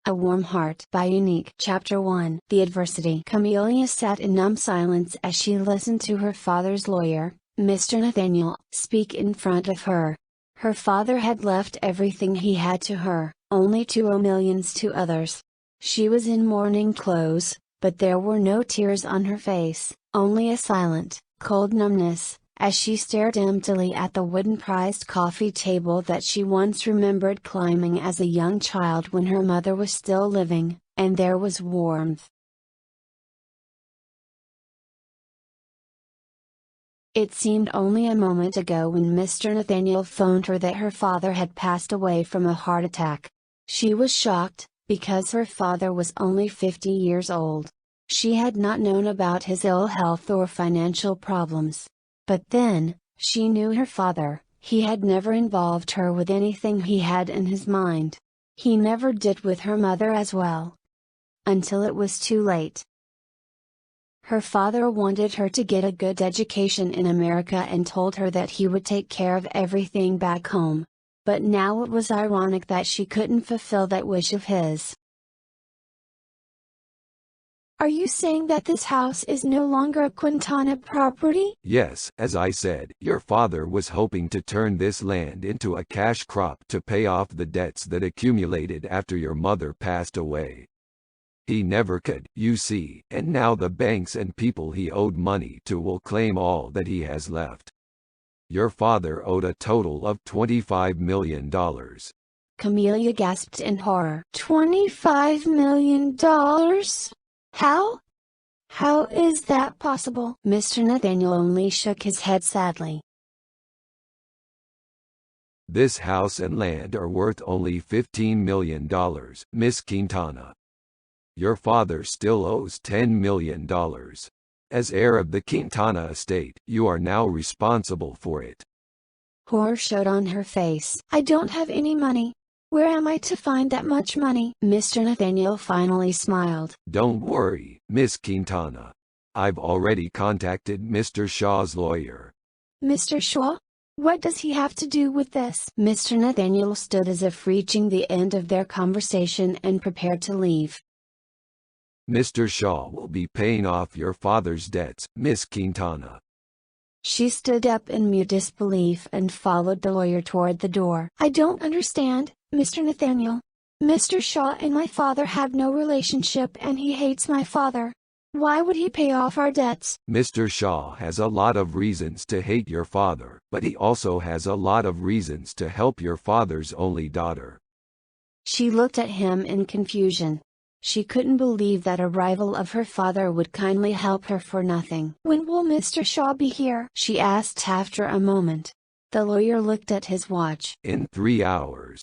A Warm Heart by Uniq. Chapter 1. The Adversity. Camellia sat in numb silence as she listened to her father's lawyer, Mr. Nathaniel, speak in front of her. Her father had left everything he had to her, only to owe millions to others. She was in mourning clothes, but there were no tears on her face, only a silent, cold numbness, as she stared emptily at the wooden prized coffee table that she once remembered climbing as a young child when her mother was still living, and there was warmth. It seemed only a moment ago when Mr. Nathaniel phoned her that her father had passed away from a heart attack. She was shocked, because her father was only 50 years old. She had not known about his ill health or financial problems. But then, she knew her father. He had never involved her with anything he had in his mind. He never did with her mother as well. Until it was too late. Her father wanted her to get a good education in America and told her that he would take care of everything back home. But now it was ironic that she couldn't fulfill that wish of his. Are you saying that this house is no longer a Quintana property? Yes, as I said, your father was hoping to turn this land into a cash crop to pay off the debts that accumulated after your mother passed away. He never could, you see, and now the banks and people he owed money to will claim all that he has left. Your father owed a total of $25 million. Camellia gasped in horror. $25 million? How? How is that possible? Mr. Nathaniel only shook his head sadly. This house and land are worth only $15 million, Miss Quintana. Your father still owes $10 million. As heir of the Quintana estate, you are now responsible for it. Horror showed on her face. I don't have any money. Where am I to find that much money? Mr. Nathaniel finally smiled. Don't worry, Miss Quintana. I've already contacted Mr. Shaw's lawyer. Mr. Shaw? What does he have to do with this? Mr. Nathaniel stood as if reaching the end of their conversation and prepared to leave. Mr. Shaw will be paying off your father's debts, Miss Quintana. She stood up in mute disbelief and followed the lawyer toward the door. I don't understand, Mr. Nathaniel. Mr. Shaw and my father have no relationship and he hates my father. Why would he pay off our debts? Mr. Shaw has a lot of reasons to hate your father, but he also has a lot of reasons to help your father's only daughter. She looked at him in confusion. She couldn't believe that a rival of her father would kindly help her for nothing. When will Mr. Shaw be here? She asked after a moment. The lawyer looked at his watch. In 3 hours.